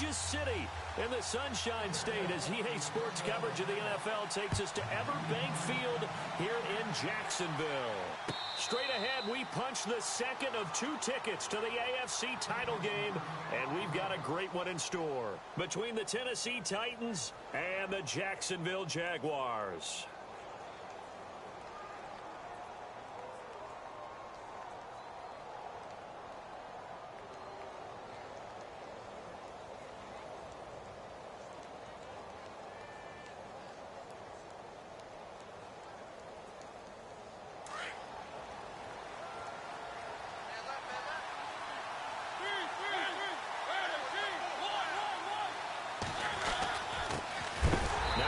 Kansas City in the Sunshine State as EA Sports coverage of the NFL takes us to Everbank Field here in Jacksonville. Straight ahead, we punch the second of 2 tickets to the AFC title game, and we've got a great one in store between the Tennessee Titans and the Jacksonville Jaguars.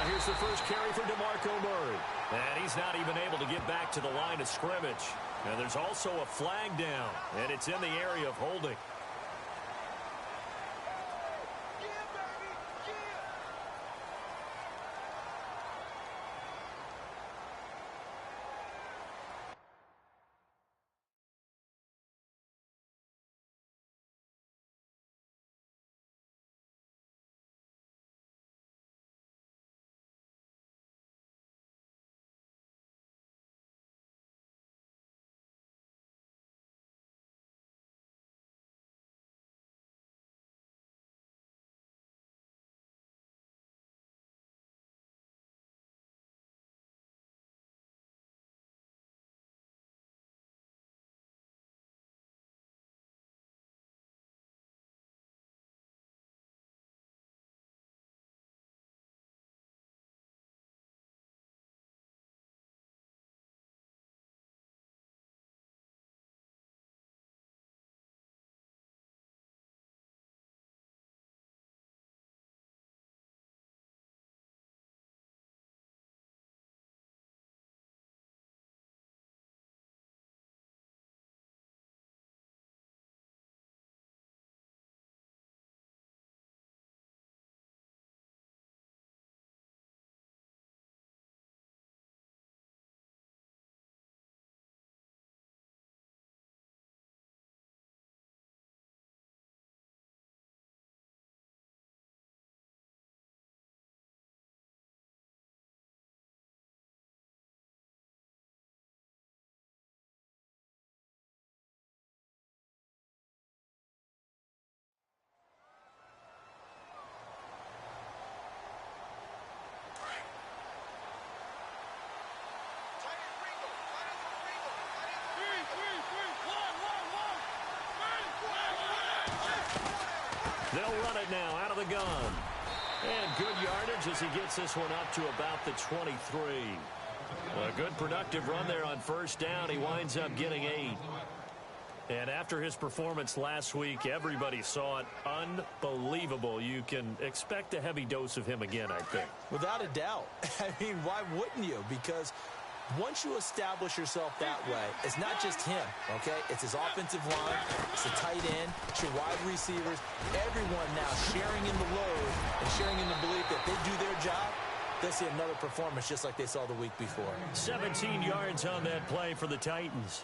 Here's the first carry for DeMarco Murray. And he's not even able to get back to the line of scrimmage. And there's also a flag down, and it's in the area of holding. They'll run it now out of the gun. And good yardage as he gets this one up to about the 23. A good productive run there on first down. He winds up getting 8. And after his performance last week, everybody saw it. Unbelievable. You can expect a heavy dose of him again, I think. Without a doubt. I mean, why wouldn't you? Because once you establish yourself that way, it's not just him, okay? It's his offensive line, it's the tight end, it's your wide receivers, everyone now sharing in the load and sharing in the belief that they do their job, they'll see another performance just like they saw the week before. 17 yards on that play for the Titans.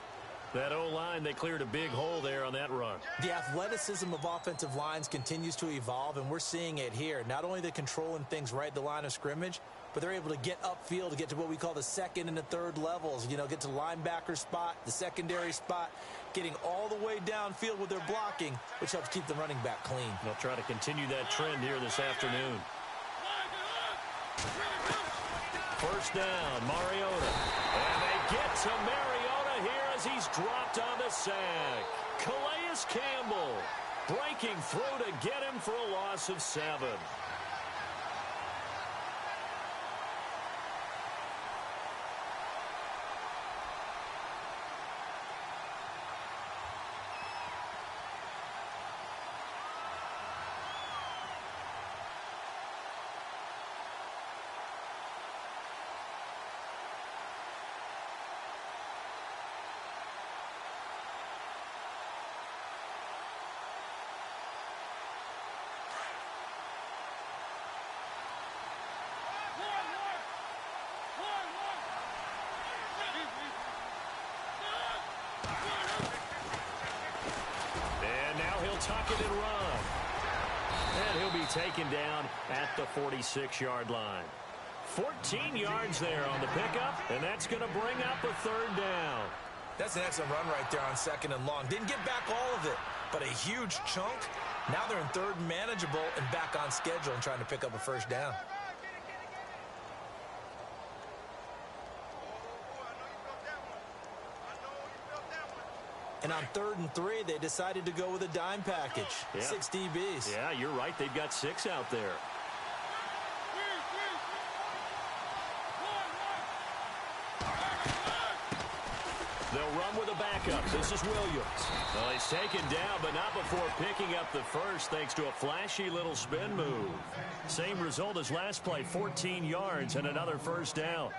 That O-line, they cleared a big hole there on that run. The athleticism of offensive lines continues to evolve, and we're seeing it here. Not only they're controlling things right at the line of scrimmage, but they're able to get upfield to get to what we call the second and the third levels. You know, get to linebacker spot, the secondary spot, getting all the way downfield with their blocking, which helps keep the running back clean. They'll try to continue that trend here this afternoon. First down, Mariota. And they get to Mariota here as he's dropped on the sack. Calais Campbell breaking through to get him for a loss of 7. Tuck it and run. And he'll be taken down at the 46-yard line. 14 yards there on the pickup, and that's going to bring up a third down. That's an excellent run right there on 2nd and long. Didn't get back all of it, but a huge chunk. Now they're in 3rd and manageable and back on schedule and trying to pick up a first down. And on 3rd and 3, they decided to go with a dime package. Yeah. 6 DBs. Yeah, you're right. They've got 6 out there. They'll run with a backup. This is Williams. Well, he's taken down, but not before picking up the first thanks to a flashy little spin move. Same result as last play, 14 yards and another first down.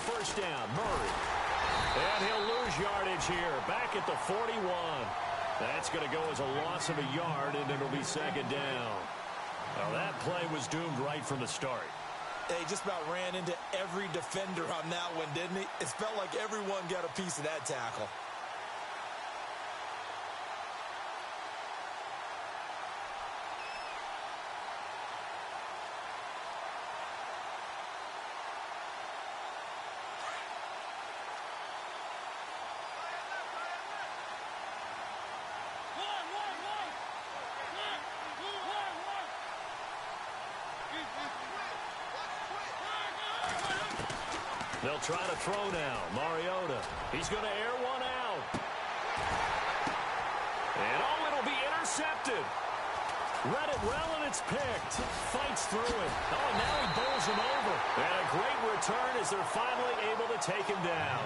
First down, Murray. And he'll lose yardage here, back at the 41. That's going to go as a loss of a yard, and it'll be 2nd down. Well, that play was doomed right from the start. He just about ran into every defender on that one, didn't he? It felt like everyone got a piece of that tackle. They'll try to throw now. Mariota. He's going to air one out. And, oh, it'll be intercepted. Read it well, and it's picked. Fights through it. Oh, and now he bowls him over. And a great return as they're finally able to take him down.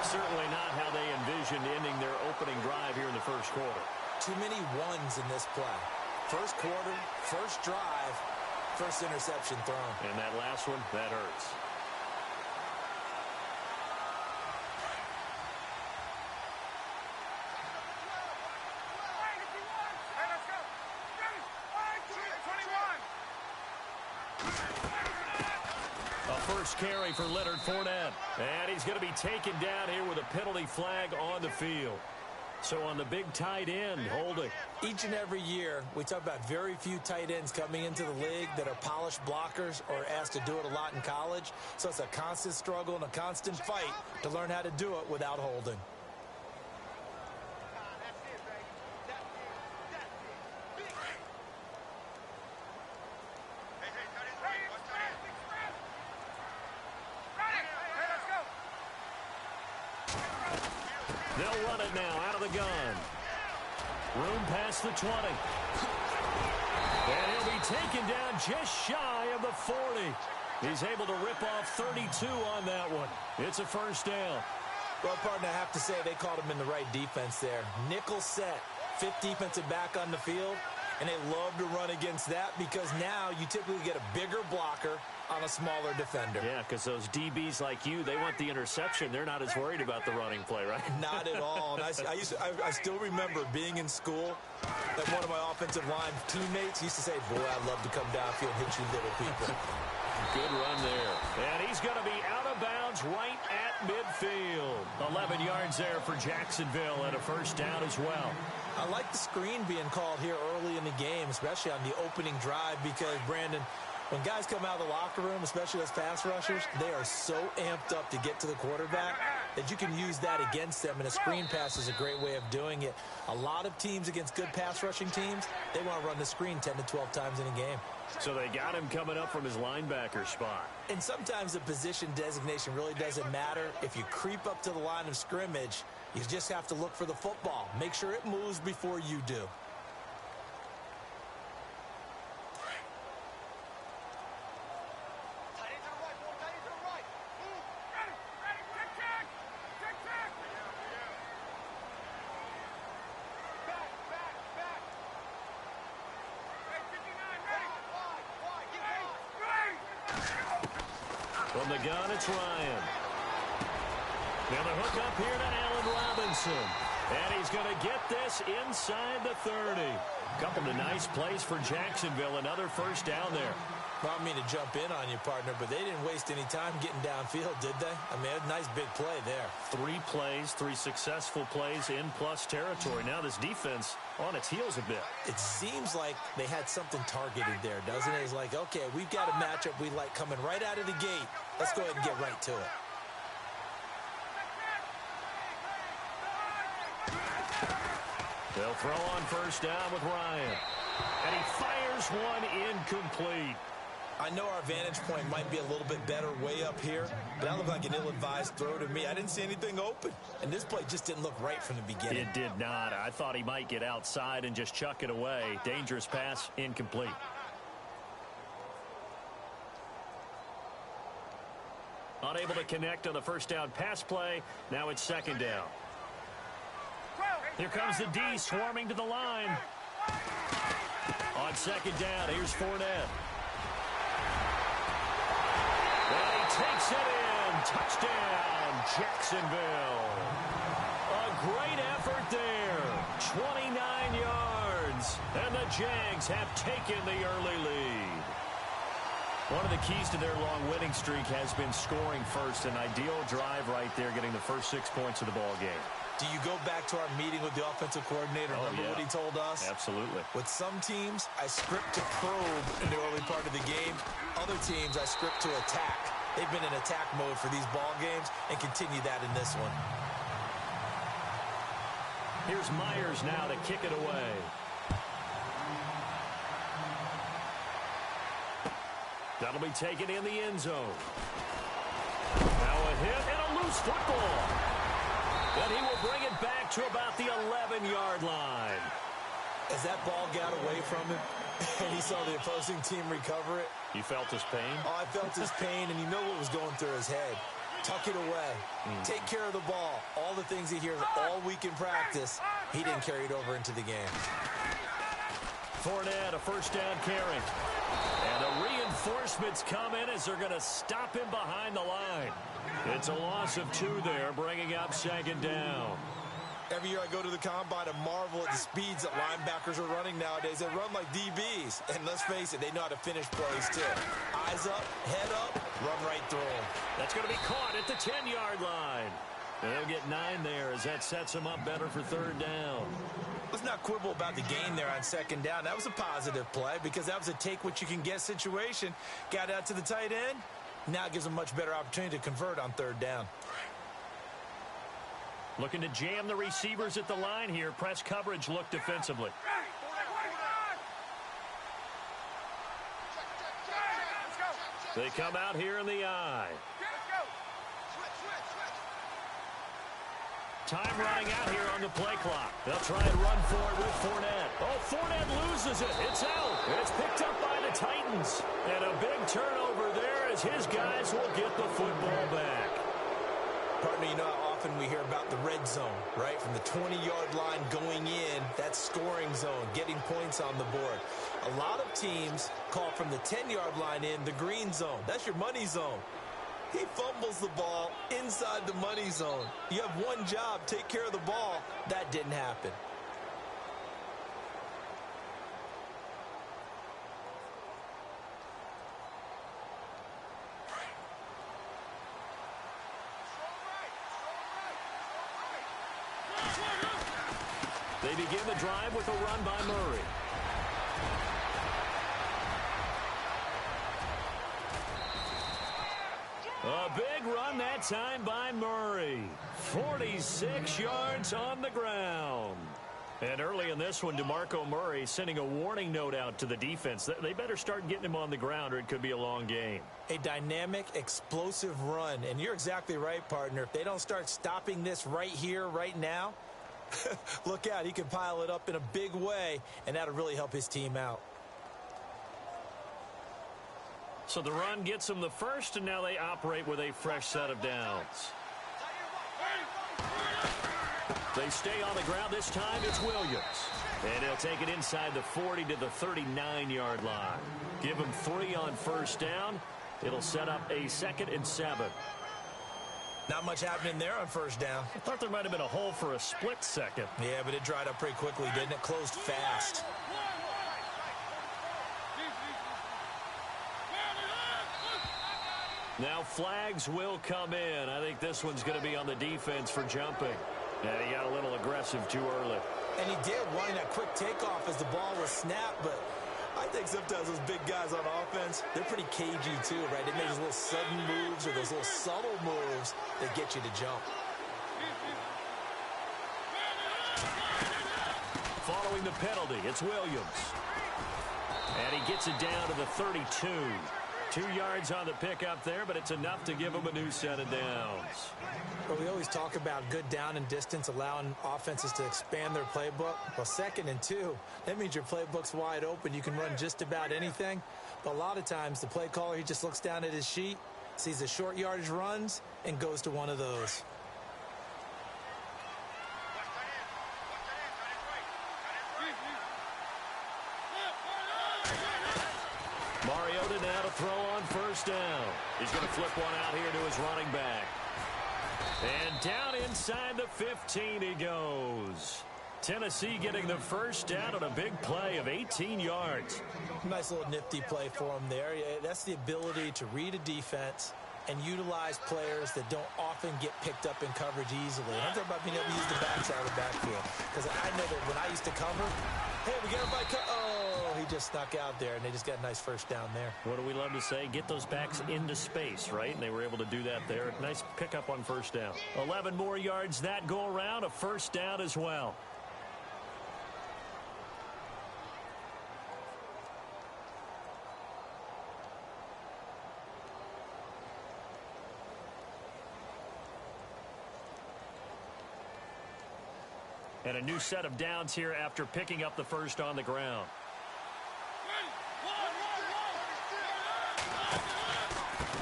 Certainly not how they envisioned ending their opening drive here in the first quarter. Too many ones in this play. First quarter, first drive, first interception thrown. And that last one, that hurts. First carry for Leonard Fournette. And he's going to be taken down here with a penalty flag on the field. So on the big tight end, holding. Each and every year, we talk about very few tight ends coming into the league that are polished blockers or asked to do it a lot in college. So it's a constant struggle and a constant fight to learn how to do it without holding. They'll run it now out of the gun. Room past the 20. And he'll be taken down just shy of the 40. He's able to rip off 32 on that one. It's a first down. Well, partner, I have to say they called him in the right defense there. Nickel set, 5th defensive back on the field, and they love to run against that because now you typically get a bigger blocker on a smaller defender. Yeah, because those DBs like you, they want the interception. They're not as worried about the running play, right? Not at all. And I still remember being in school that one of my offensive line teammates used to say, boy, I'd love to come downfield and hit you little people. Good run there. And he's going to be out of bounds right at midfield. 11 yards there for Jacksonville and a first down as well. I like the screen being called here early in the game, especially on the opening drive because, Brandon, when guys come out of the locker room, especially those pass rushers, they are so amped up to get to the quarterback that you can use that against them, and a screen pass is a great way of doing it. A lot of teams against good pass rushing teams, they want to run the screen 10 to 12 times in a game. So they got him coming up from his linebacker spot. And sometimes the position designation really doesn't matter. If you creep up to the line of scrimmage, you just have to look for the football. Make sure it moves before you do. From the gun, it's Ryan. And the hook up here to Allen Robinson. And he's going to get this inside the 30. Couple of nice plays for Jacksonville. Another first down there. Well, I mean to jump in on you, partner, but they didn't waste any time getting downfield, did they? I mean, a nice big play there. 3 plays, 3 successful plays in plus territory. Now this defense on its heels a bit. It seems like they had something targeted there, doesn't it? It's like, okay, we've got a matchup we like coming right out of the gate. Let's go ahead and get right to it. They'll throw on first down with Ryan. And he fires one incomplete. I know our vantage point might be a little bit better way up here, but that looked like an ill-advised throw to me. I didn't see anything open, and this play just didn't look right from the beginning. It did not. I thought he might get outside and just chuck it away. Dangerous pass, incomplete. Unable to connect on the first down pass play. Now it's second down. Here comes the D swarming to the line. On second down, here's Fournette. And he takes it in. Touchdown, Jacksonville. A great effort there. 29 yards. And the Jags have taken the early lead. One of the keys to their long winning streak has been scoring first. An ideal drive right there, getting the first 6 points of the ball game. Do you go back to our meeting with the offensive coordinator? Remember what he told us? Absolutely. With some teams, I script to probe in the early part of the game. Other teams, I script to attack. They've been in attack mode for these ball games and continue that in this one. Here's Myers now to kick it away. That'll be taken in the end zone. Now a hit and a loose football. And he will bring it back to about the 11-yard line. As that ball got away from him and he saw the opposing team recover it. You felt his pain? Oh, I felt his pain, and you know what was going through his head. Tuck it away. Take care of the ball. All the things he hears all week in practice, he didn't carry it over into the game. Fournette, a first down carry. And the reinforcements come in as they're going to stop him behind the line. It's a loss of 2 there, bringing up second down. Every year I go to the combine and marvel at the speeds that linebackers are running nowadays. They run like DBs. And let's face it, they know how to finish plays too. Eyes up, head up, run right through them. That's going to be caught at the 10-yard line. They'll get 9 there as that sets them up better for third down. Let's not quibble about the gain there on second down. That was a positive play because that was a take-what-you-can-get situation. Got out to the tight end. Now it gives them a much better opportunity to convert on third down. Looking to jam the receivers at the line here. Press coverage look defensively. They come out here in the eye. Time running out here on the play clock. They'll try and run for it with Fournette. Oh, Fournette loses it. It's out. It's picked up by the Titans. And a big turnover there as his guys will get the football back. Partner, you know how often we hear about the red zone, right? From the 20-yard line going in, that scoring zone, getting points on the board. A lot of teams call from the 10-yard line in the green zone. That's your money zone. He fumbles the ball inside the money zone. You have one job, take care of the ball. That didn't happen. They begin the drive with a run by Murray. A big run that time by Murray. 46 yards on the ground. And early in this one, DeMarco Murray sending a warning note out to the defense. They better start getting him on the ground or it could be a long game. A dynamic, explosive run. And you're exactly right, partner. If they don't start stopping this right here, right now, look out. He can pile it up in a big way, and that'll really help his team out. So the run gets them the first, and now they operate with a fresh set of downs. They stay on the ground. This time it's Williams. And he'll take it inside the 40 to the 39-yard line. Give him 3 on first down. It'll set up a 2nd and 7. Not much happening there on first down. I thought there might have been a hole for a split second. Yeah, but it dried up pretty quickly, didn't it? Closed fast. Now flags will come in. I think this one's going to be on the defense for jumping. And he got a little aggressive too early. And he did, wanting that quick takeoff as the ball was snapped, but I think sometimes those big guys on offense, they're pretty cagey too, right? They make those little sudden moves or those little subtle moves that get you to jump. Following the penalty, it's Williams. And he gets it down to the 32. 2 yards on the pickup there, but it's enough to give him a new set of downs. Well, we always talk about good down and distance, allowing offenses to expand their playbook. Well, 2nd and 2, that means your playbook's wide open. You can run just about anything. But a lot of times, the play caller, he just looks down at his sheet, sees the short yardage runs, and goes to one of those. Mariota now to throw on first down. He's going to flip one out here to his running back. And down inside the 15 he goes. Tennessee getting the first down on a big play of 18 yards. Nice little nifty play for him there. Yeah, that's the ability to read a defense and utilize players that don't often get picked up in coverage easily. And I'm talking about being able to use the backside of the backfield. Because I know that when I used to cover, hey, we got everybody oh, he just snuck out there, and they just got a nice first down there. What do we love to say? Get those backs into space, right? And they were able to do that there. Nice pickup on first down. 11 more yards that go around, a first down as well. And a new set of downs here after picking up the first on the ground.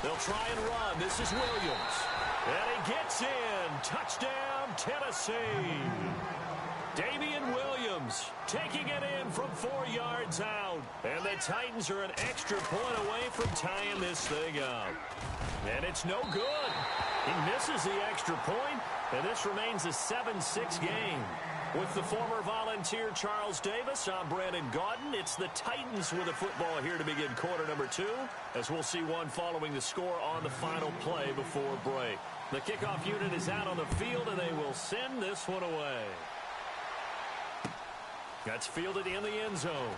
They'll try and run. This is Williams. And he gets in. Touchdown, Tennessee. Damian Williams taking it in from 4 yards out. And the Titans are an extra point away from tying this thing up. And it's no good. He misses the extra point, and this remains a 7-6 game. With the former Volunteer Charles Davis, I'm Brandon Gaudin. It's the Titans with a football here to begin quarter number 2, as we'll see one following the score on the final play before break. The kickoff unit is out on the field, and they will send this one away. That's fielded in the end zone.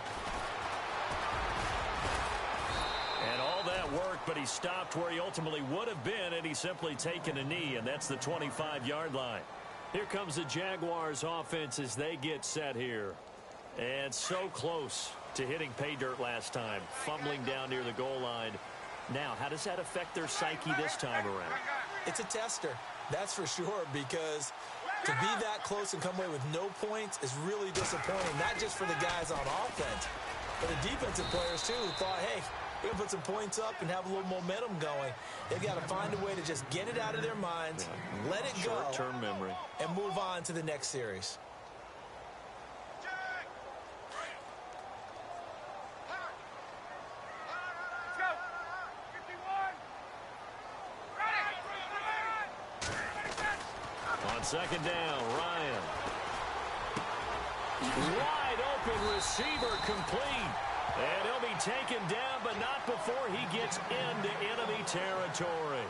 And all that work, but he stopped where he ultimately would have been, and he's simply taken a knee, and that's the 25-yard line. Here comes the Jaguars offense as they get set here. And so close to hitting pay dirt last time, fumbling down near the goal line. Now, how does that affect their psyche this time around? It's a tester, that's for sure, because to be that close and come away with no points is really disappointing, not just for the guys on offense, but the defensive players, too, who thought, hey, we're going to put some points up and have a little momentum going. They've got to find a way to just get it out of their minds, let it go, short-term memory, and move on to the next series. On second down, Ryan. Wide open receiver complete. And he'll be taken down, but not before he gets into enemy territory.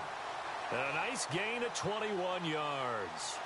And a nice gain of 21 yards.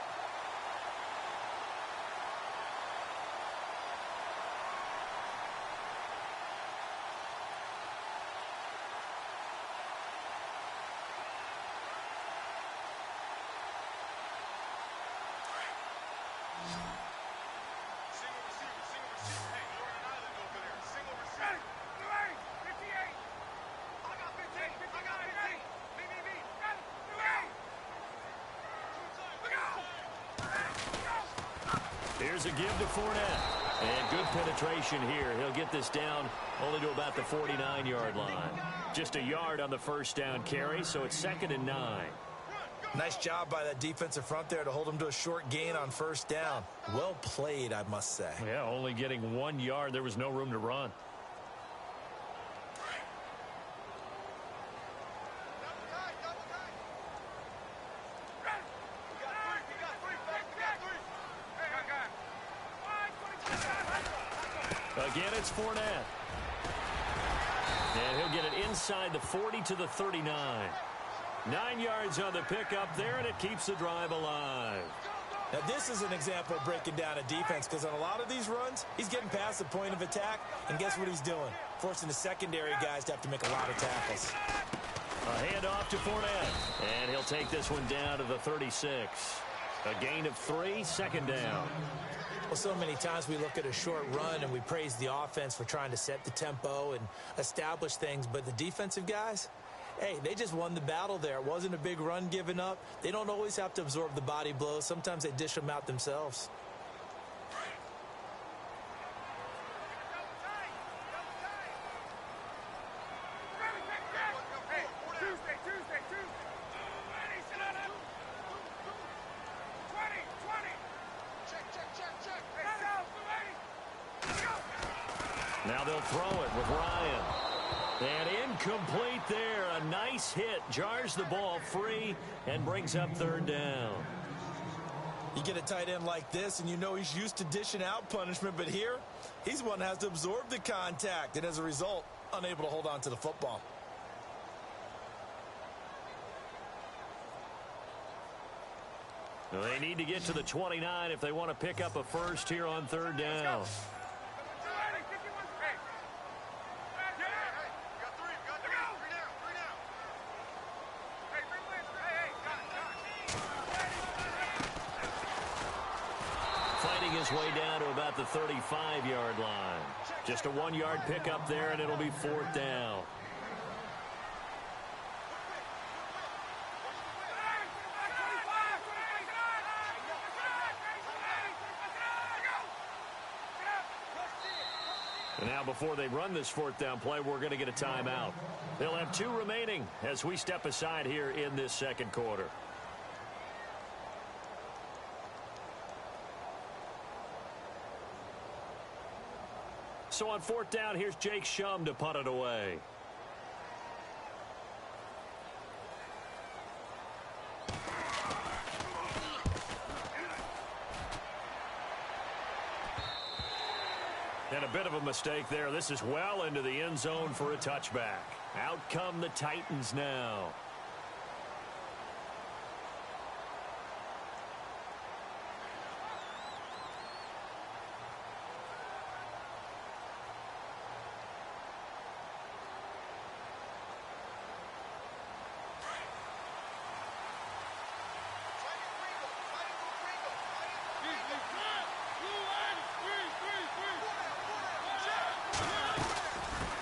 Here's a give to Fournette. And good penetration here. He'll get this down only to about the 49-yard line. Just a yard on the first down carry, so it's 2nd and 9. Nice job by that defensive front there to hold him to a short gain on first down. Well played, I must say. Yeah, only getting 1 yard. There was no room to run. Again, it's Fournette. And he'll get it inside the 40 to the 39. 9 yards on the pickup there, and it keeps the drive alive. Now, this is an example of breaking down a defense, because on a lot of these runs, he's getting past the point of attack, and guess what he's doing? Forcing the secondary guys to have to make a lot of tackles. A handoff to Fournette, and he'll take this one down to the 36. A gain of 3, second down. Well, so many times we look at a short run and we praise the offense for trying to set the tempo and establish things, but the defensive guys, hey, they just won the battle there. It wasn't a big run given up. They don't always have to absorb the body blows. Sometimes they dish them out themselves. Now they'll throw it with Ryan. And incomplete there. A nice hit. Jars the ball free and brings up third down. You get a tight end like this, and you know he's used to dishing out punishment, but here, he's the one that has to absorb the contact, and as a result, unable to hold on to the football. Well, they need to get to the 29 if they want to pick up a first here on third down. Fighting his way down to about the 35-yard line. Just a 1-yard pickup there, and it'll be fourth down. And now before they run this fourth down play, we're going to get a timeout. They'll have 2 remaining as we step aside here in this second quarter. So on fourth down, here's Jake Shum to punt it away. And a bit of a mistake there. This is well into the end zone for a touchback. Out come the Titans now.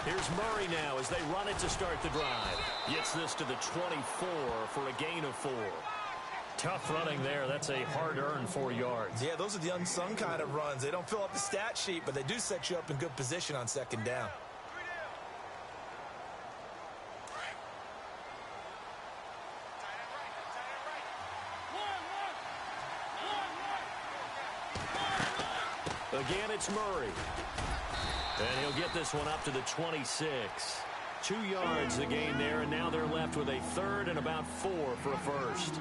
Here's Murray now as they run it to start the drive. Gets this to the 24 for a gain of 4. Tough running there. That's a hard-earned 4 yards. Yeah, those are the unsung kind of runs. They don't fill up the stat sheet, but they do set you up in good position on second down. Again, it's Murray. And he'll get this one up to the 26. 2 yards the gain there, and now they're left with a third and about 4 for a first.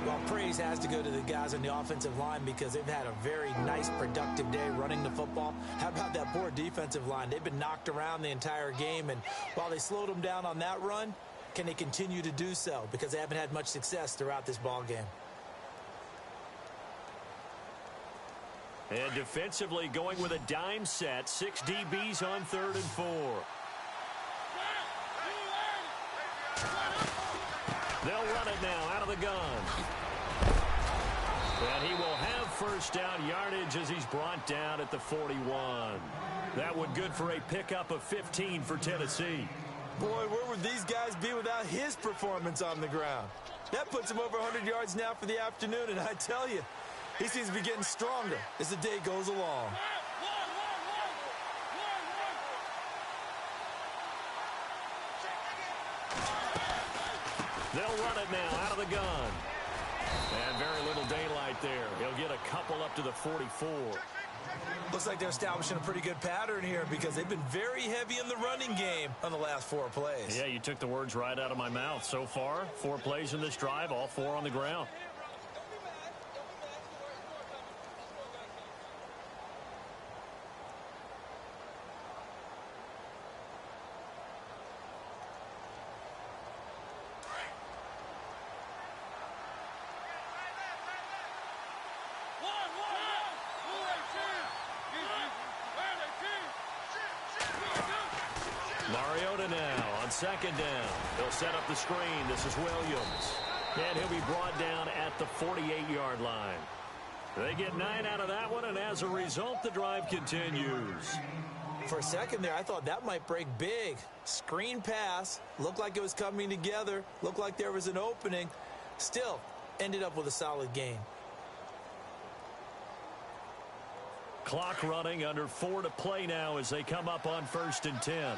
Well, praise has to go to the guys on the offensive line because they've had a very nice, productive day running the football. How about that poor defensive line? They've been knocked around the entire game, and while they slowed them down on that run, can they continue to do so? Because they haven't had much success throughout this ball game. And defensively going with a dime set. 6 DBs on 3rd and 4. They'll run it now out of the gun. And he will have first down yardage as he's brought down at the 41. That would good for a pickup of 15 for Tennessee. Boy, where would these guys be without his performance on the ground? That puts him over 100 yards now for the afternoon, and I tell you, he seems to be getting stronger as the day goes along. They'll run it now out of the gun. And very little daylight there. He'll get a couple up to the 44. Looks like they're establishing a pretty good pattern here because they've been very heavy in the running game on the last 4 plays. Yeah, you took the words right out of my mouth. So far, 4 plays in this drive, all 4 on the ground. On second down, they'll set up the screen. This is Williams. And he'll be brought down at the 48-yard line. They get 9 out of that one, and as a result, the drive continues. For a second there, I thought that might break big. Screen pass. Looked like it was coming together. Looked like there was an opening. Still, ended up with a solid game. Clock running, under 4 to play now as they come up on 1st and 10.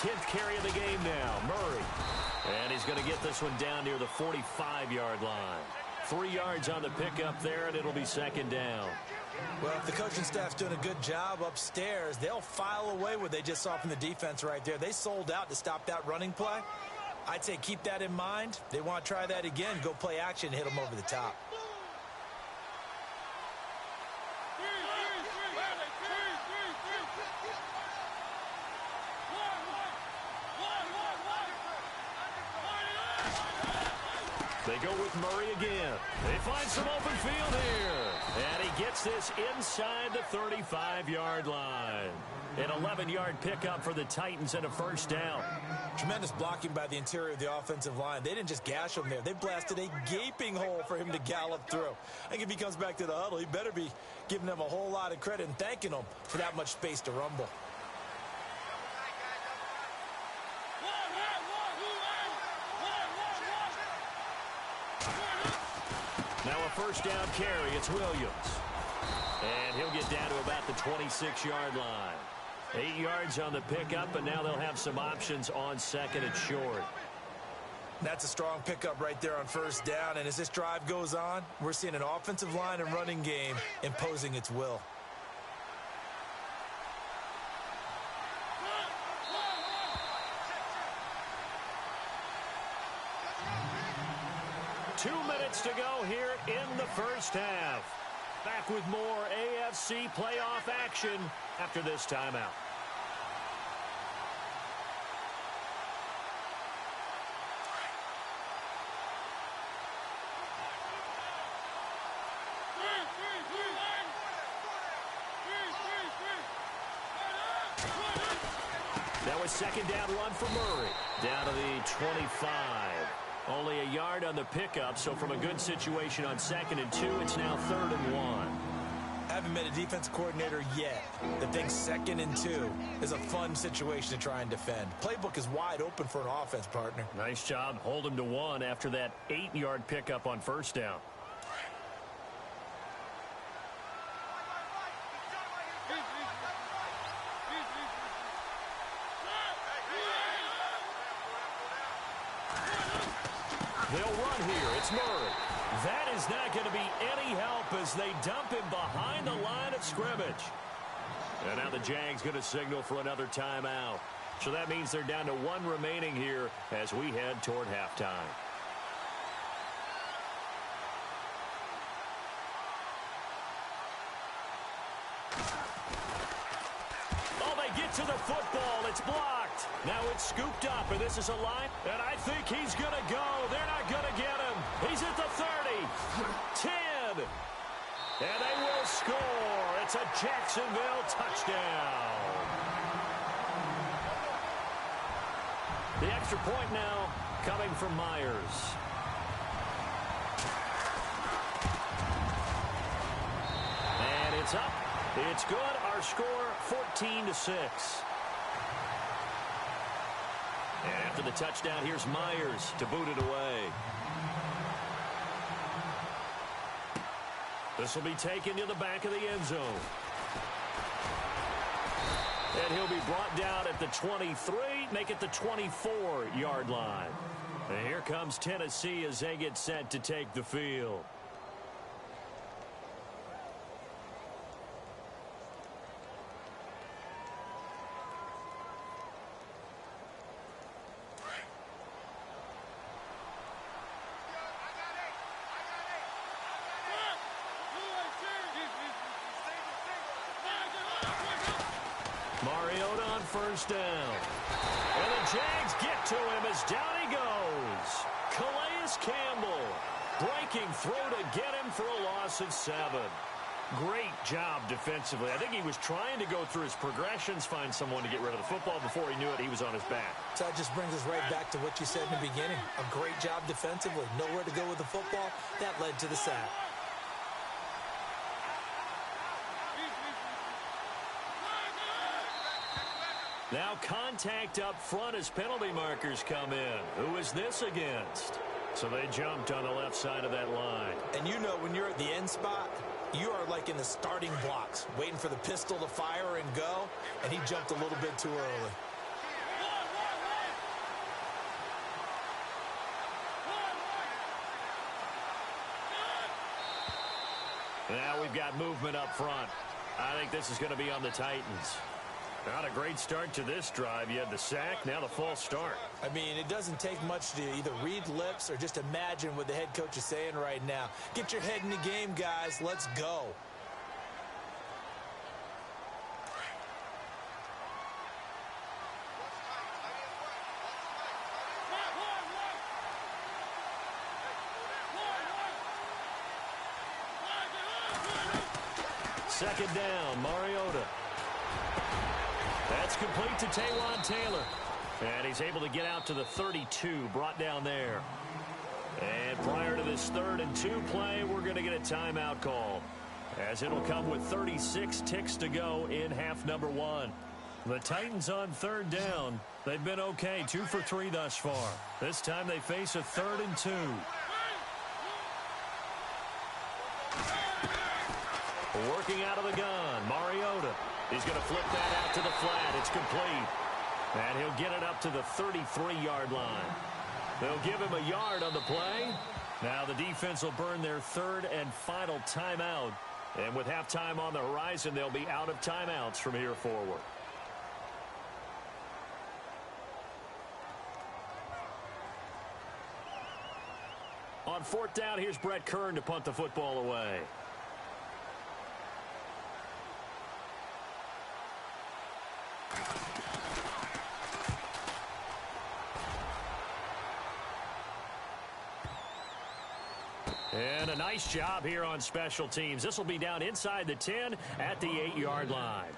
10th carry of the game now, Murray. And he's going to get this one down near the 45-yard line. 3 yards on the pickup there, and it'll be second down. Well, if the coaching staff's doing a good job upstairs, they'll file away what they just saw from the defense right there. They sold out to stop that running play. I'd say keep that in mind. They want to try that again, go play action, and hit them over the top. They go with Murray again. They find some open field here. And he gets this inside the 35-yard line. An 11-yard pickup for the Titans and a first down. Tremendous blocking by the interior of the offensive line. They didn't just gash him there. They blasted a gaping hole for him to gallop through. I think if he comes back to the huddle, he better be giving them a whole lot of credit and thanking them for that much space to rumble. Now a first down carry. It's Williams. And he'll get down to about the 26-yard line. 8 yards on the pickup, and now they'll have some options on second and short. That's a strong pickup right there on first down. And as this drive goes on, we're seeing an offensive line and running game imposing its will. Two minutes to go here in the first half. Back with more AFC playoff action after this timeout. Now a second down run for Murray. Down to the 25. Only a yard on the pickup, so from a good situation on 2nd and 2, it's now 3rd and 1. Haven't met a defense coordinator yet that thinks 2nd and 2 is a fun situation to try and defend. Playbook is wide open for an offense, partner. Nice job. Hold him to 1 after that 8-yard pickup on first down. They'll run here. It's Murray. That is not going to be any help as they dump him behind the line of scrimmage. And now the Jags going to signal for another timeout. So that means they're down to 1 remaining here as we head toward halftime. Oh, they get to the football. It's blocked. Now it's scooped up, and this is a line, and I think he's going to go. They're not going to get him. He's at the 30, 10, and they will score. It's a Jacksonville touchdown. The extra point now coming from Myers. And it's up. It's good. Our score, 14-6. And after the touchdown, here's Myers to boot it away. This will be taken to the back of the end zone. And he'll be brought down at the 23, make it the 24-yard line. And here comes Tennessee as they get set to take the field. Mariota on first down. And the Jags get to him as down he goes. Calais Campbell breaking through to get him for a loss of 7. Great job defensively. I think he was trying to go through his progressions, find someone to get rid of the football. Before he knew it, he was on his back. So that just brings us right back to what you said in the beginning. A great job defensively. Nowhere to go with the football. That led to the sack. Now contact up front as penalty markers come in. Who is this against? So they jumped on the left side of that line. And you know when you're at the end spot, you are like in the starting blocks, waiting for the pistol to fire and go, and he jumped a little bit too early. Now we've got movement up front. I think this is going to be on the Titans. Not a great start to this drive. You had the sack, now the false start. I mean, it doesn't take much to either read lips or just imagine what the head coach is saying right now. Get your head in the game, guys. Let's go. Second down, Mariota. That's complete to Taywan Taylor. And he's able to get out to the 32, brought down there. And prior to this 3rd and 2 play, we're going to get a timeout call, as it'll come with 36 ticks to go in half number 1. The Titans on 3rd down. They've been okay, 2 for 3 thus far. This time they face a 3rd and 2. Working out of the gun, Mariota. He's going to flip that out to the flat. It's complete. And he'll get it up to the 33-yard line. They'll give him a yard on the play. Now the defense will burn their 3rd and final timeout. And with halftime on the horizon, they'll be out of timeouts from here forward. On 4th down, here's Brett Kern to punt the football away. And a nice job here on special teams. This will be down inside the 10 at the 8-yard line.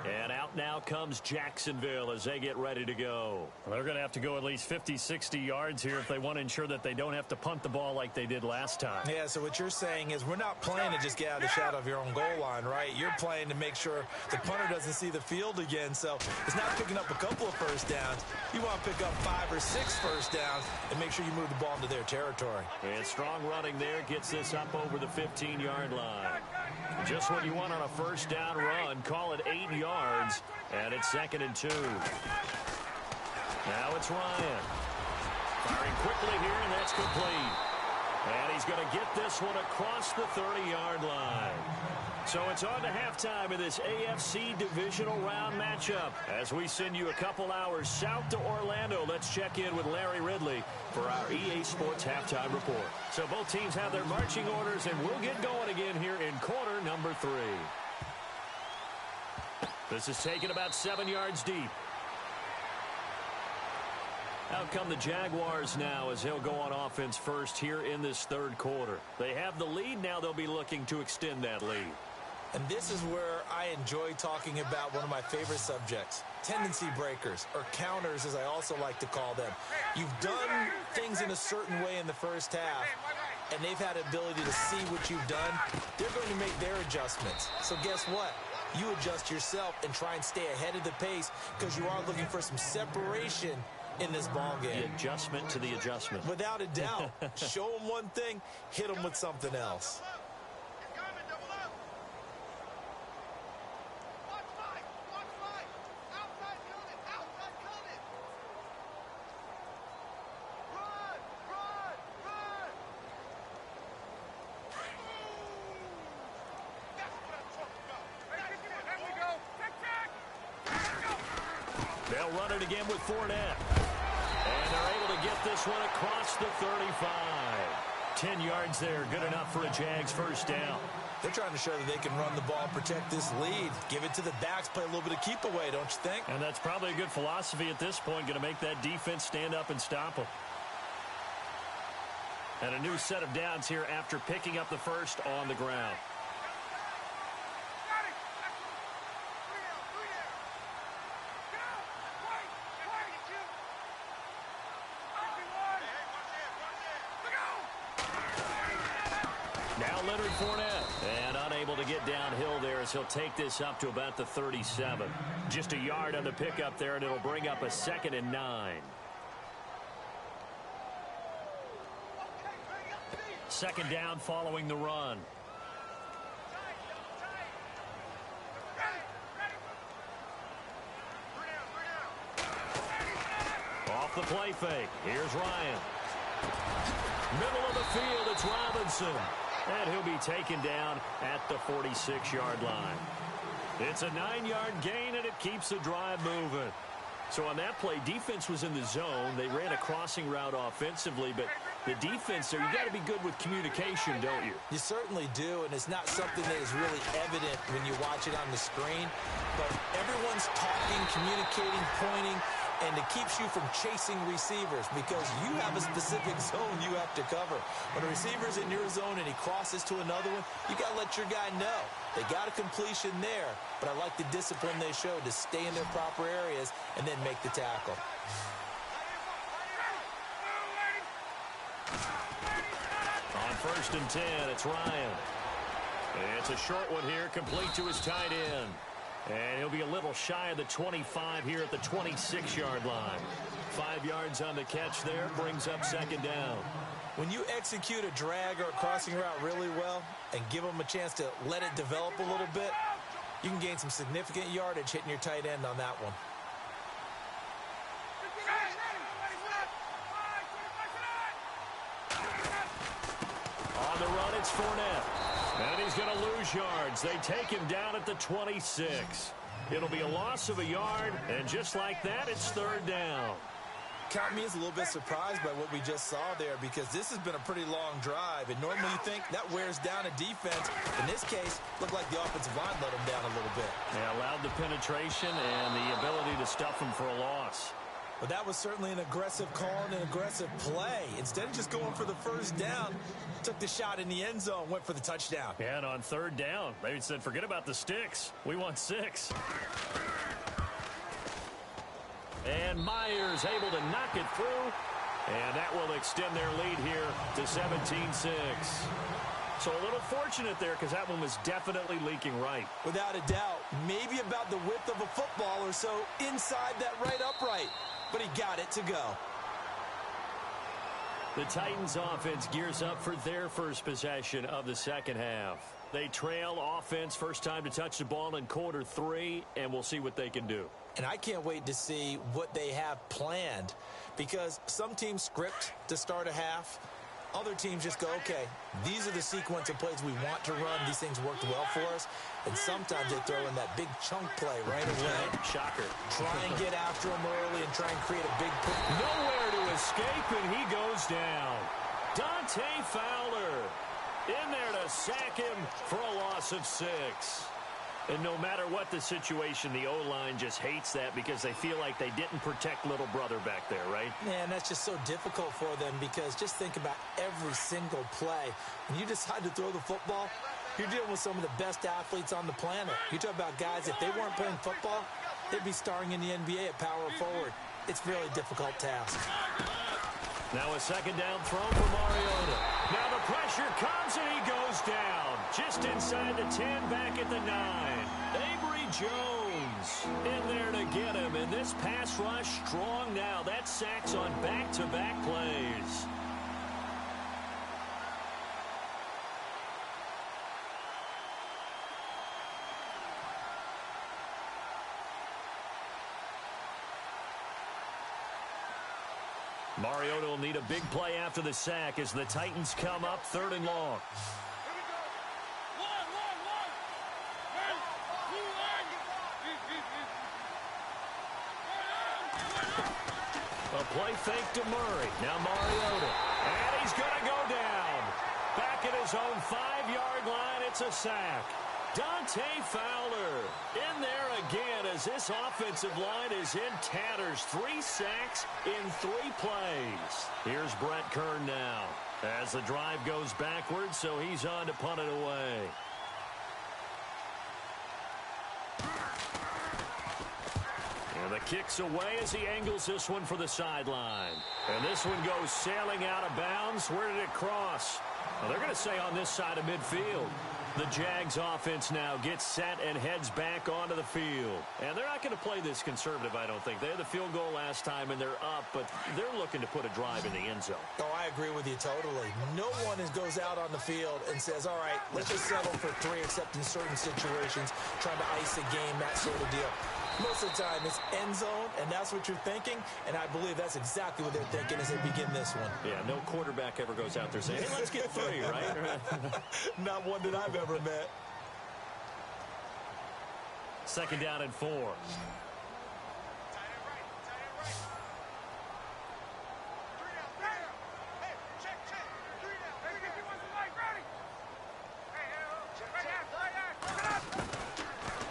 And out now comes Jacksonville as they get ready to go. Well, they're going to have to go at least 50, 60 yards here if they want to ensure that they don't have to punt the ball like they did last time. Yeah, so what you're saying is we're not playing to just get out of the shadow of your own goal line, right? You're playing to make sure the punter doesn't see the field again. So it's not picking up a couple of first downs. You want to pick up 5 or 6 first downs and make sure you move the ball into their territory. And strong running there gets this up over the 15-yard line. Just what you want on a first down run. Call it 8 yards. And it's 2nd and 2. Now it's Ryan. Firing quickly here, and that's complete. And he's going to get this one across the 30-yard line. So it's on to halftime of this AFC divisional round matchup. As we send you a couple hours south to Orlando, let's check in with Larry Ridley for our EA Sports halftime report. So both teams have their marching orders, and we'll get going again here in quarter number 3. This is taken about 7 yards deep. Out come the Jaguars now as they'll go on offense first here in this 3rd quarter. They have the lead. Now they'll be looking to extend that lead. And this is where I enjoy talking about one of my favorite subjects, tendency breakers, or counters as I also like to call them. You've done things in a certain way in the first half, and they've had ability to see what you've done. They're going to make their adjustments. So guess what? You adjust yourself and try and stay ahead of the pace because you are looking for some separation in this ball game. The adjustment to the adjustment. Without a doubt. Show them one thing, hit them with something else. They'll run it again with Fournette. And they're able to get this one across the 35. 10 yards there, good enough for a Jags first down. They're trying to show that they can run the ball, protect this lead. Give it to the backs, play a little bit of keep away, don't you think? And that's probably a good philosophy at this point, going to make that defense stand up and stop them. And a new set of downs here after picking up the first on the ground. Leonard Fournette. And unable to get downhill there as he'll take this up to about the 37. Just a yard on the pickup there, and it'll bring up a 2nd and 9. 2nd down following the run. Off the play fake. Here's Ryan. Middle of the field, it's Robinson. And he'll be taken down at the 46-yard line. It's a 9-yard gain, and it keeps the drive moving. So on that play, defense was in the zone. They ran a crossing route offensively, but the defense there, you got to be good with communication, don't you? You certainly do, and it's not something that is really evident when you watch it on the screen. But everyone's talking, communicating, pointing, and it keeps you from chasing receivers because you have a specific zone you have to cover. When a receiver's in your zone and he crosses to another one, you got to let your guy know. They got a completion there, but I like the discipline they showed to stay in their proper areas and then make the tackle. On 1st and 10, it's Ryan. It's a short one here, complete to his tight end. And he'll be a little shy of the 25 here at the 26-yard line. 5 yards on the catch there, brings up 2nd down. When you execute a drag or a crossing route really well and give them a chance to let it develop a little bit, you can gain some significant yardage hitting your tight end on that one. On the run, it's Fournette. And he's going to lose yards. They take him down at the 26. It'll be a loss of a yard, and just like that, it's 3rd down. Count me as a little bit surprised by what we just saw there because this has been a pretty long drive, and normally you think that wears down a defense. In this case, looked like the offensive line let him down a little bit. Yeah, allowed the penetration and the ability to stuff him for a loss. But that was certainly an aggressive call and an aggressive play. Instead of just going for the 1st down, took the shot in the end zone, went for the touchdown. And on 3rd down, they said, forget about the sticks. We want 6. And Myers able to knock it through. And that will extend their lead here to 17-6. So a little fortunate there because that one was definitely leaking right. Without a doubt, maybe about the width of a football or so inside that right upright. But he got it to go. The Titans offense gears up for their first possession of the 2nd half. They trail offense first time to touch the ball in quarter 3, and we'll see what they can do. And I can't wait to see what they have planned because some teams script to start a half. Other teams just go, okay, these are the sequence of plays we want to run. These things worked well for us. And sometimes they throw in that big chunk play right away. Shocker. Try and get after them early and try and create a big push. Nowhere to escape, and he goes down. Dante Fowler in there to sack him for a loss of 6. And no matter what the situation, the O-line just hates that because they feel like they didn't protect little brother back there, right? Man, that's just so difficult for them because just think about every single play. When you decide to throw the football, you're dealing with some of the best athletes on the planet. You talk about guys, if they weren't playing football, they'd be starring in the NBA at power forward. It's a really difficult task. Now a 2nd down throw for Mariota. Now the pressure comes and he goes down. Just inside the 10, back at the 9. Avery Jones in there to get him. And this pass rush strong now. That sacks on back-to-back plays. Mariota will need a big play after the sack as the Titans come up 3rd and long. A play fake to Murray. Now Mariota. And he's going to go down. Back at his own 5-yard line, it's a sack. Dante Fowler in there again as this offensive line is in tatters. 3 sacks in 3 plays. Here's Brett Kern now as the drive goes backwards, so he's on to punt it away. And the kick's away as he angles this one for the sideline. And this one goes sailing out of bounds. Where did it cross? Well, they're going to say on this side of midfield. The Jags offense now gets set and heads back onto the field. And they're not going to play this conservative, I don't think. They had the field goal last time, and they're up, but they're looking to put a drive in the end zone. Oh, I agree with you totally. No one goes out on the field and says, all right, let's just settle for 3, except in certain situations, trying to ice a game, that sort of deal. Most of the time, it's end zone, and that's what you're thinking, and I believe that's exactly what they're thinking as they begin this one. Yeah, no quarterback ever goes out there saying, hey, let's get 3, right? Not one that I've ever met. 2nd down and 4.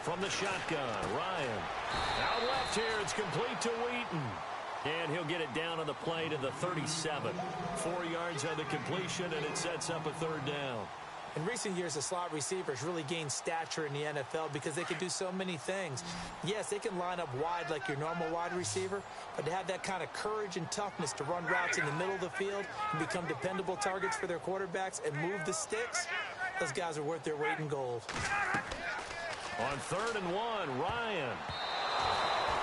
From the shotgun, Ryan. Out left here, it's complete to Wheaton. And he'll get it down on the play to the 37. 4 yards on the completion, and it sets up a 3rd down. In recent years, the slot receivers really gained stature in the NFL because they can do so many things. Yes, they can line up wide like your normal wide receiver, but to have that kind of courage and toughness to run routes in the middle of the field and become dependable targets for their quarterbacks and move the sticks, those guys are worth their weight in gold. On 3rd and 1, Ryan.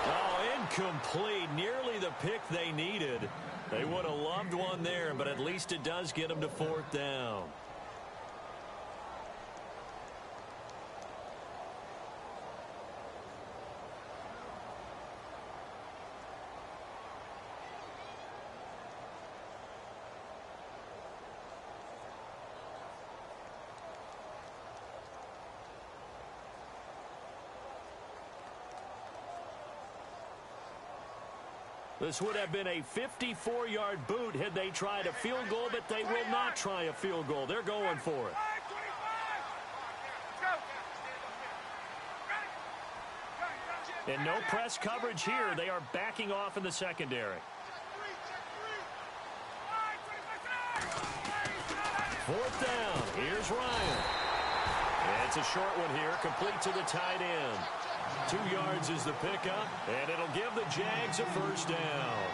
Oh, incomplete. Nearly the pick they needed. They would have loved one there, but at least it does get them to 4th down. This would have been a 54-yard boot had they tried a field goal, but they will not try a field goal. They're going for it. And no press coverage here. They are backing off in the secondary. 4th down. Here's Ryan. And it's a short one here, complete to the tight end. 2 yards is the pickup, and it'll give the Jags a 1st down.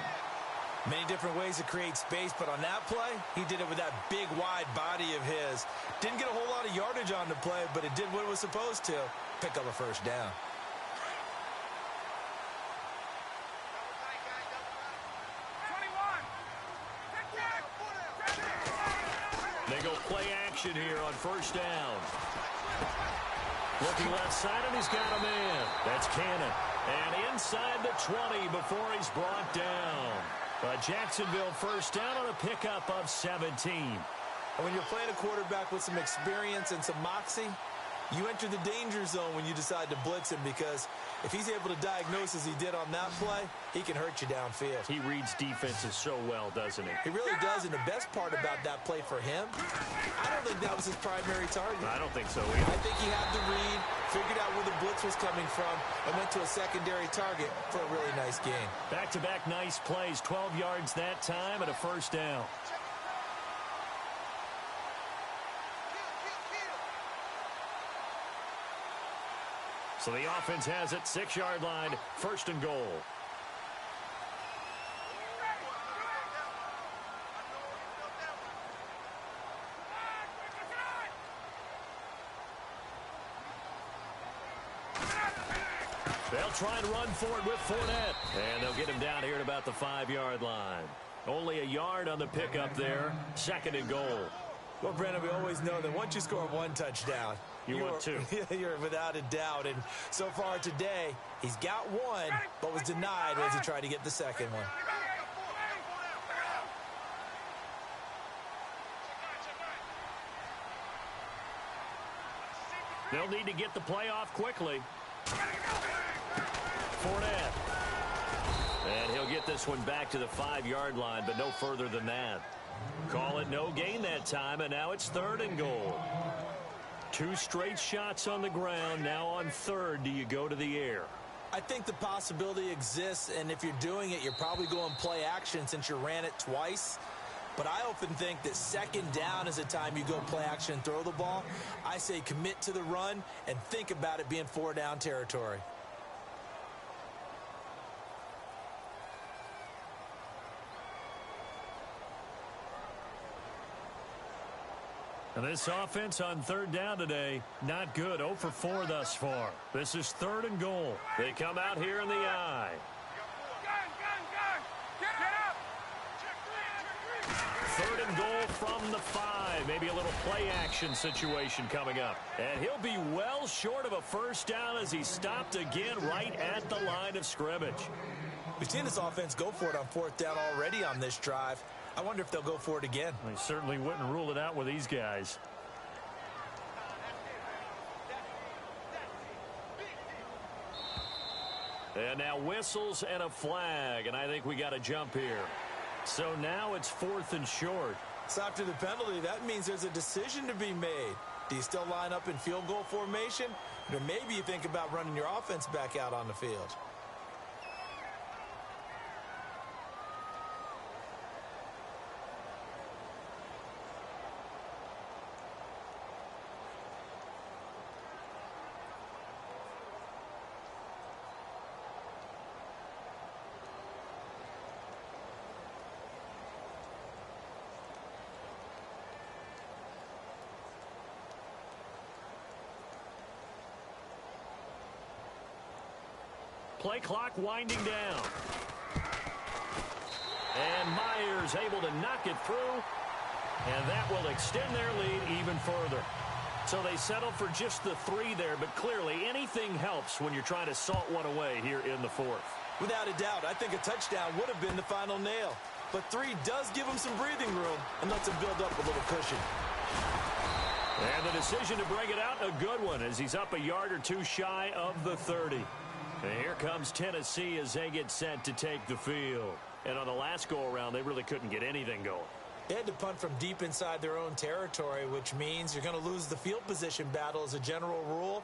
Many different ways to create space, but on that play, he did it with that big, wide body of his. Didn't get a whole lot of yardage on the play, but it did what it was supposed to. Pick up a 1st down. They go play action here on 1st down. Looking left side, and he's got a man. That's Cannon. And inside the 20 before he's brought down. Jacksonville 1st down on a pickup of 17. When you're playing a quarterback with some experience and some moxie, you enter the danger zone when you decide to blitz him, because if he's able to diagnose as he did on that play, he can hurt you downfield. He reads defenses so well, doesn't he? He really does, and the best part about that play for him, I don't think that was his primary target. I don't think so either. I think he had the read, figured out where the blitz was coming from, and went to a secondary target for a really nice gain. Back-to-back nice plays, 12 yards that time and a 1st down. So the offense has it, 6-yard line, 1st and goal. They'll try and run for it with Fournette. And they'll get him down here at about the 5-yard line. Only a yard on the pickup there, 2nd and goal. Well, Brandon, we always know that once you score 1 touchdown, you want 2. You're without a doubt. And so far today, he's got 1, but was denied as he tried to get the 2nd one. They'll need to get the play off quickly. Fournette. And he'll get this one back to the 5-yard line, but no further than that. Call it no gain that time, and now it's 3rd and goal. 2 straight shots on the ground. Now on 3rd, do you go to the air? I think the possibility exists, and if you're doing it, you're probably going play action since you ran it twice. But I often think that 2nd down is the time you go play action and throw the ball. I say commit to the run and think about it being 4-down territory. And this offense on third down today, not good. 0 for 4 thus far. This is 3rd and goal. They come out here in the I. Third and goal from the 5. Maybe a little play action situation coming up. And he'll be well short of a first down as he stopped again right at the line of scrimmage. We've seen this offense go for it on 4th down already on this drive. I wonder if they'll go for it again. They certainly wouldn't rule it out with these guys. And now whistles and a flag, and I think we got a jump here. So now it's 4th and short. So after the penalty, that means there's a decision to be made. Do you still line up in field goal formation? Or maybe you think about running your offense back out on the field. Play clock winding down. And Myers able to knock it through. And that will extend their lead even further. So they settle for just the 3 there, but clearly anything helps when you're trying to salt one away here in the 4th. Without a doubt, I think a touchdown would have been the final nail. But 3 does give them some breathing room and lets them build up a little cushion. And the decision to bring it out, a good one, as he's up a yard or 2 shy of the 30. And here comes Tennessee as they get set to take the field. And on the last go-around, they really couldn't get anything going. They had to punt from deep inside their own territory, which means you're going to lose the field position battle as a general rule.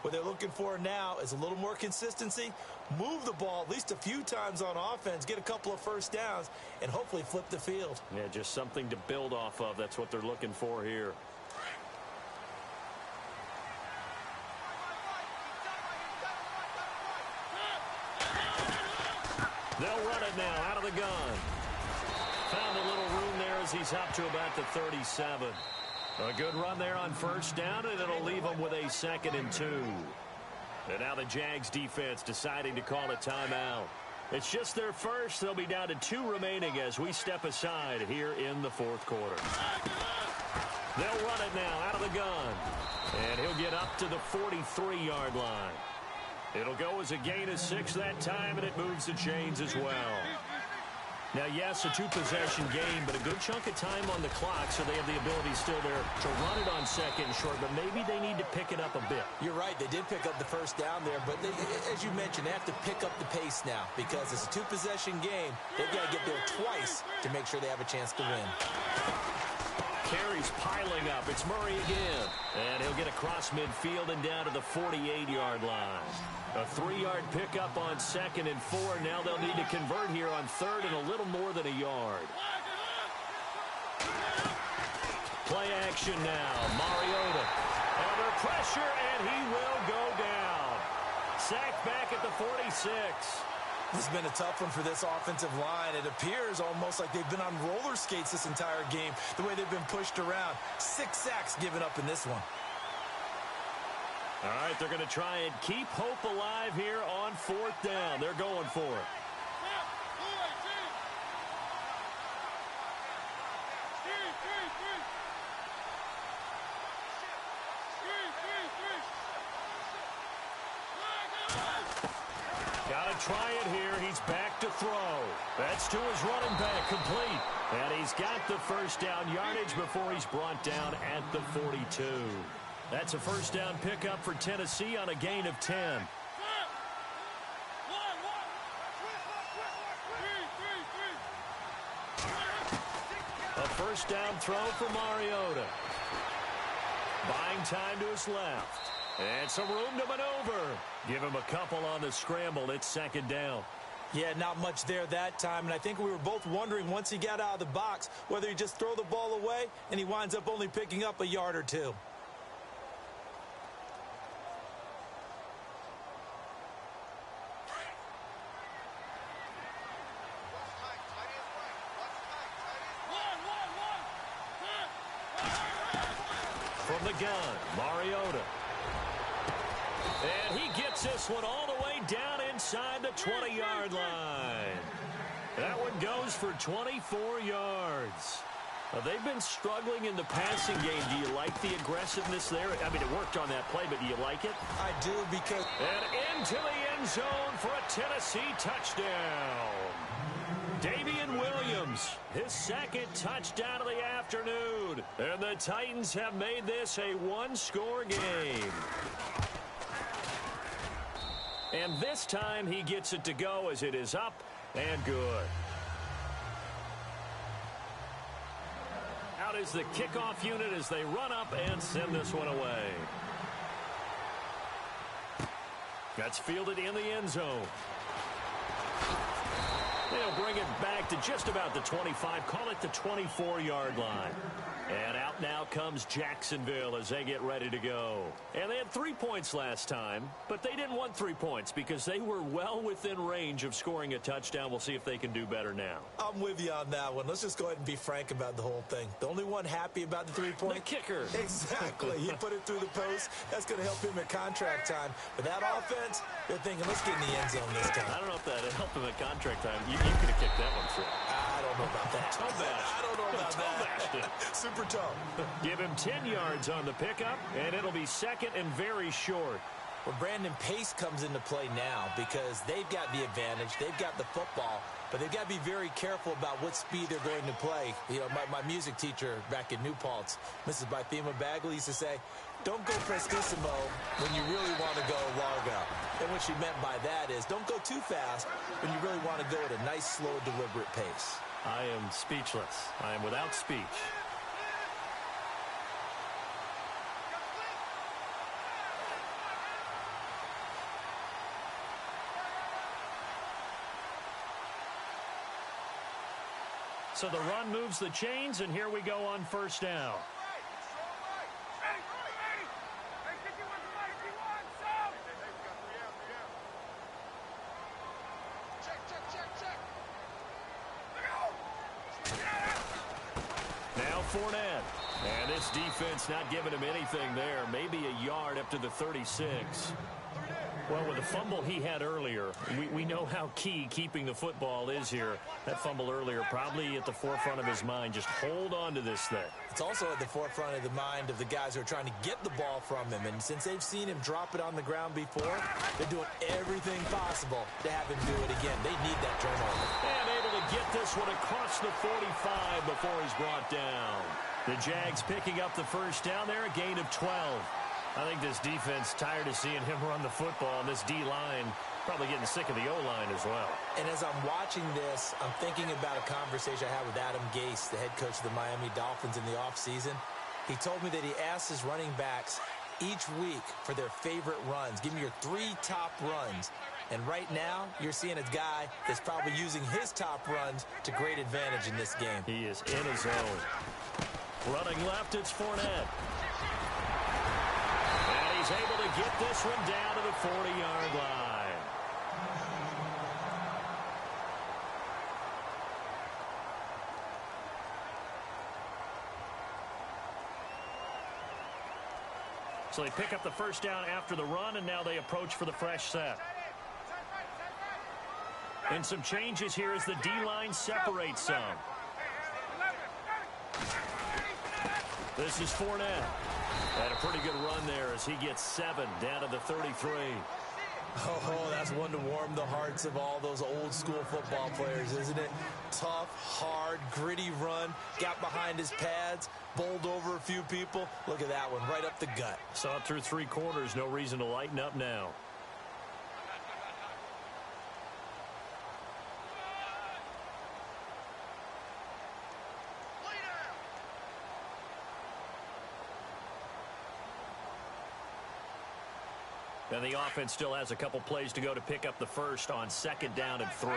What they're looking for now is a little more consistency, move the ball at least a few times on offense, get a couple of first downs, and hopefully flip the field. Yeah, just something to build off of. That's what they're looking for here. They'll run it now out of the gun. Found a little room there as he's up to about the 37. A good run there on first down, and it'll leave them with a 2nd and 2. And now the Jags defense deciding to call a timeout. It's just their first. They'll be down to 2 remaining as we step aside here in the 4th quarter. They'll run it now out of the gun. And he'll get up to the 43-yard line. It'll go as a gain of 6 that time, and it moves the chains as well. Now, yes, a 2-possession game, but a good chunk of time on the clock, so they have the ability still there to run it on 2nd and short, but maybe they need to pick it up a bit. You're right. They did pick up the first down there, but they, as you mentioned, they have to pick up the pace now because it's a 2-possession game. They've got to get there twice to make sure they have a chance to win. Carries piling up. It's Murray again. And he'll get across midfield and down to the 48-yard line. A 3-yard pickup on 2nd and 4. Now they'll need to convert here on 3rd and a little more than a yard. Play action now. Mariota. Under pressure, and he will go down. Sacked back at the 46. This has been a tough one for this offensive line. It appears almost like they've been on roller skates this entire game, the way they've been pushed around. 6 sacks given up in this one. All right, they're going to try and keep hope alive here on 4th down. They're going for it. Got to try it here. He's back to throw. That's to his running back, complete. And he's got the first down yardage before he's brought down at the 42. That's a first down pickup for Tennessee on a gain of 10. A first down throw for Mariota. Buying time to his left. And some room to maneuver. Give him a couple on the scramble. It's 2nd down. Yeah, not much there that time, and I think we were both wondering once he got out of the box whether he just throw the ball away and he winds up only picking up a yard or 2. the gun, Mariota. And he gets this one all the way down inside the 20-yard line. That one goes for 24 yards. They've been struggling in the passing game. Do you like the aggressiveness there? I mean, it worked on that play, but do you like it? I do because... And into the end zone for a Tennessee touchdown. Damian Williams, his second touchdown of the afternoon. And the Titans have made this a one-score game. And this time he gets it to go as it is up and good. Out is the kickoff unit as they run up and send this one away. That's fielded in the end zone. They'll bring it back to just about the 25, call it the 24-yard line. And out now comes Jacksonville as they get ready to go. And they had 3 points last time, but they didn't want 3 points because they were well within range of scoring a touchdown. We'll see if they can do better now. I'm with you on that one. Let's just go ahead and be frank about the whole thing. The only one happy about the 3-point? The kicker. Exactly. He put it through the post. That's going to help him at contract time. But that offense, they're thinking, let's get in the end zone this time. I don't know if that helped him at contract time. You could have kicked that one through. I don't know about that. I don't know about that. Super tough. Give him 10 yards on the pickup, and it'll be second and very short. Well, Brandon, pace comes into play now because they've got the advantage. They've got the football, but they've got to be very careful about what speed they're going to play. You know, my music teacher back in New Paltz, Mrs. Bythema Bagley, used to say, don't go prestissimo when you really want to go largo. And what she meant by that is don't go too fast when you really want to go at a nice, slow, deliberate pace. I am speechless. I am without speech. So the run moves the chains, and here we go on first down. Now Fournette. And this defense not giving him anything there. Maybe a yard up to the 36. Well, with the fumble he had earlier, we know how key keeping the football is here. That fumble earlier probably at the forefront of his mind. Just hold on to this thing. It's also at the forefront of the mind of the guys who are trying to get the ball from him. And since they've seen him drop it on the ground before, they're doing everything possible to have him do it again. They need that turnover. And able to get this one across the 45 before he's brought down. The Jags picking up the first down there, a gain of 12. I think this defense tired of seeing him run the football, and this D-line probably getting sick of the O-line as well. And as I'm watching this, I'm thinking about a conversation I had with Adam Gase, the head coach of the Miami Dolphins in the offseason. He told me that he asked his running backs each week for their favorite runs. Give me your 3 top runs. And right now, you're seeing a guy that's probably using his top runs to great advantage in this game. He is in his zone. Running left, it's Fournette. And he's able to get this one down to the 40-yard line. So they pick up the first down after the run, and now they approach for the fresh set. And some changes here as the D-line separates some. This is Fournette. Had a pretty good run there as he gets 7 down to the 33. Oh, that's one to warm the hearts of all those old school football players, isn't it? Tough, hard, gritty run. Got behind his pads, bowled over a few people. Look at that one, right up the gut. Saw it through 3 quarters. No reason to lighten up now. And the offense still has a couple plays to go to pick up the first on 2nd down and 3.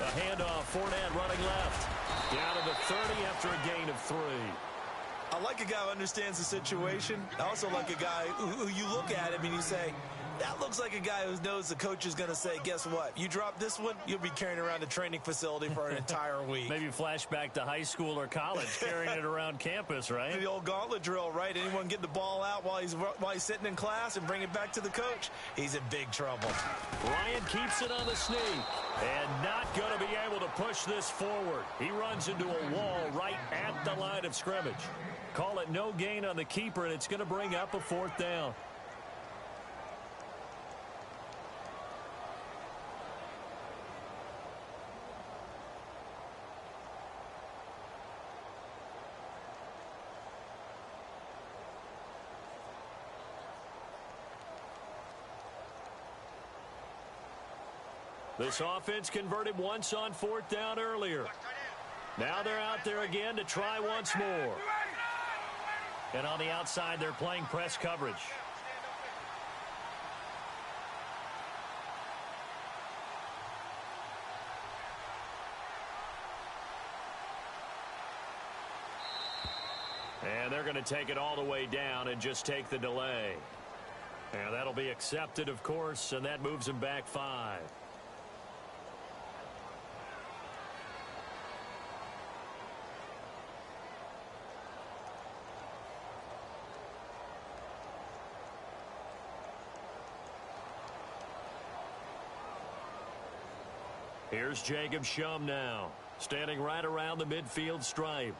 A handoff, Fournette running left. Down to the 30 after a gain of 3. I like a guy who understands the situation. I also like a guy who you look at him and you say, That looks like a guy who knows the coach is going to say, guess what? You drop this one, you'll be carrying around the training facility for an entire week. Maybe flashback to high school or college, carrying it around campus, right? The old gauntlet drill, right? Anyone get the ball out while he's sitting in class and bring it back to the coach? He's in big trouble. Ryan keeps it on the sneak and not going to be able to push this forward. He runs into a wall right at the line of scrimmage. Call it no gain on the keeper, and it's going to bring up a 4th down. This offense converted once on 4th down earlier. Now they're out there again to try once more. And on the outside, they're playing press coverage. And they're going to take it all the way down and just take the delay. And that'll be accepted, of course, and that moves them back 5. Here's Jacob Shum now, standing right around the midfield stripe.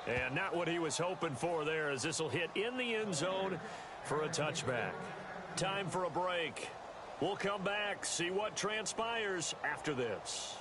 And not what he was hoping for there, as this will hit in the end zone for a touchback. Time for a break. We'll come back, see what transpires after this.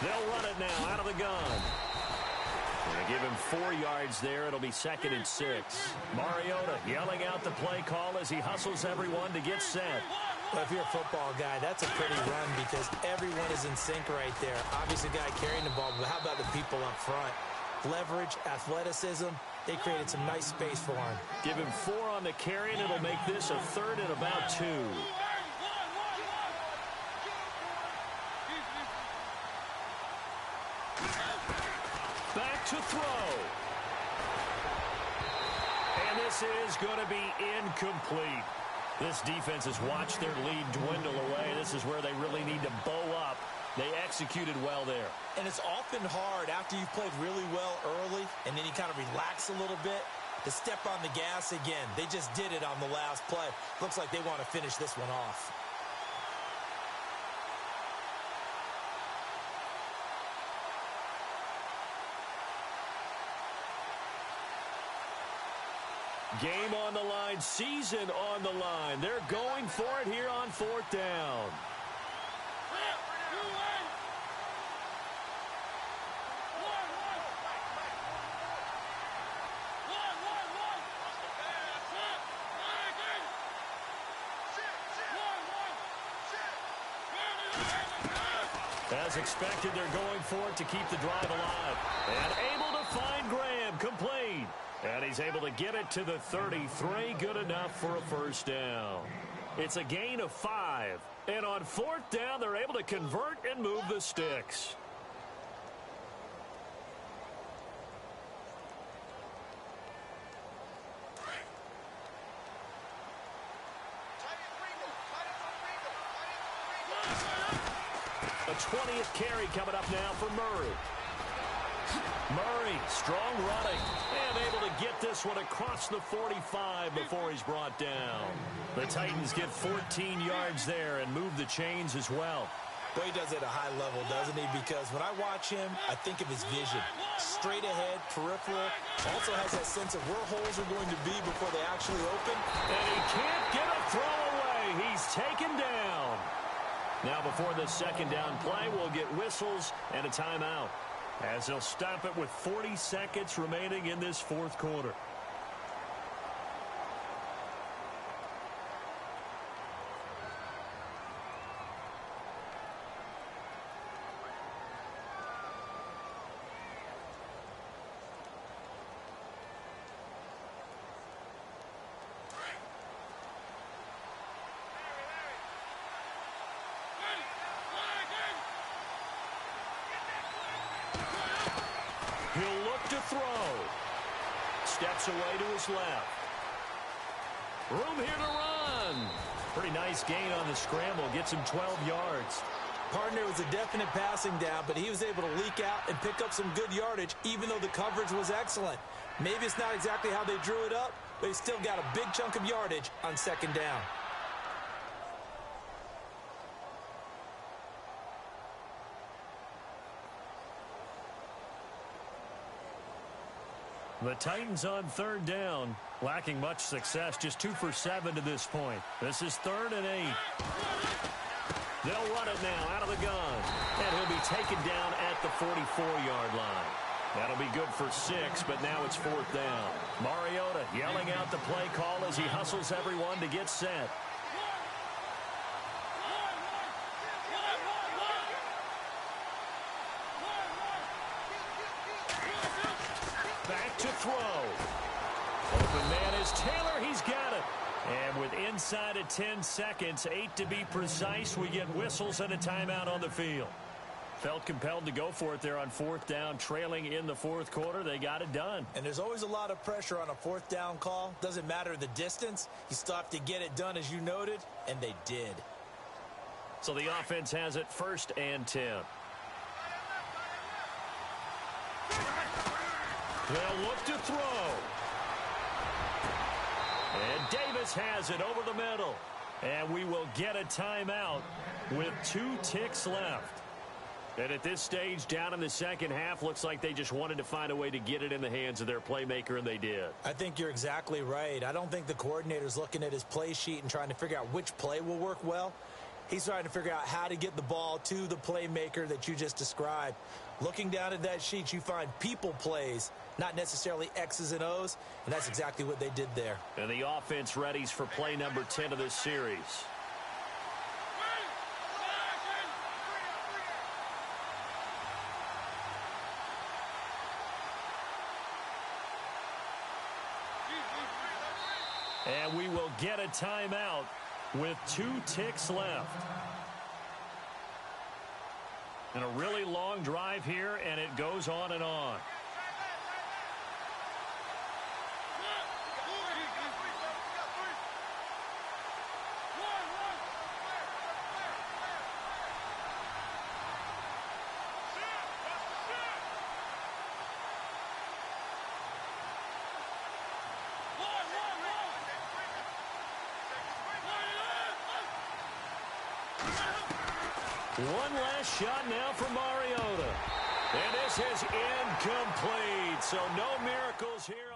They'll run it now out of the gun. Going to give him 4 yards there. It'll be 2nd and 6. Mariota yelling out the play call as he hustles everyone to get set. Well, if you're a football guy, that's a pretty run because everyone is in sync right there. Obviously, the guy carrying the ball, but how about the people up front? Leverage, athleticism, they created some nice space for him. Give him 4 on the carry, and it'll make this a 3rd and about 2. Back to throw. And this is going to be incomplete. This defense has watched their lead dwindle away. This is where they really need to bow up. They executed well there. And it's often hard after you've played really well early and then you kind of relax a little bit to step on the gas again. They just did it on the last play. Looks like they want to finish this one off. Game on the line, season on the line. They're going for it here on 4th down. As expected, they're going for it to keep the drive alive. And able to find Graham, complete. And he's able to get it to the 33, good enough for a 1st down. It's a gain of 5. And on 4th down, they're able to convert and move the sticks. A 20th carry coming up now for Murray. Murray, strong running, and able to get this one across the 45 before he's brought down. The Titans get 14 yards there and move the chains as well. Well, he does it at a high level, doesn't he? Because when I watch him, I think of his vision. Straight ahead, peripheral. Also has that sense of where holes are going to be before they actually open. And he can't get a throw away. He's taken down. Now before the 2nd down play, we'll get whistles and a timeout, as they'll stop it with 40 seconds remaining in this 4th quarter. He'll look to throw. Steps away to his left. Room here to run. Pretty nice gain on the scramble. Gets him 12 yards. Partner, it was a definite passing down, but he was able to leak out and pick up some good yardage, even though the coverage was excellent. Maybe it's not exactly how they drew it up, but he still got a big chunk of yardage on second down. The Titans on third down, lacking much success, just 2 for 7 to this point. This is 3rd and 8. They'll run it now out of the gun, and he'll be taken down at the 44-yard line. That'll be good for 6, but now it's 4th down. Mariota yelling out the play call as he hustles everyone to get set. Back to throw. Open man is Taylor. He's got it. And with inside of 10 seconds, 8 to be precise, we get whistles and a timeout on the field. Felt compelled to go for it there on 4th down, trailing in the 4th quarter. They got it done. And there's always a lot of pressure on a 4th down call. Doesn't matter the distance. You still have to get it done, as you noted, and they did. So the offense has it 1st and 10. They'll look to throw. And Davis has it over the middle. And we will get a timeout with 2 ticks left. And at this stage, down in the second half, looks like they just wanted to find a way to get it in the hands of their playmaker, and they did. I think you're exactly right. I don't think the coordinator's looking at his play sheet and trying to figure out which play will work well. He's trying to figure out how to get the ball to the playmaker that you just described. Looking down at that sheet, you find people plays, not necessarily X's and O's, and that's exactly what they did there. And the offense readies for play number 10 of this series. And we will get a timeout with 2 ticks left. And a really long drive here, and it goes on and on. One last shot now for Mariota. And this is incomplete. So no miracles here.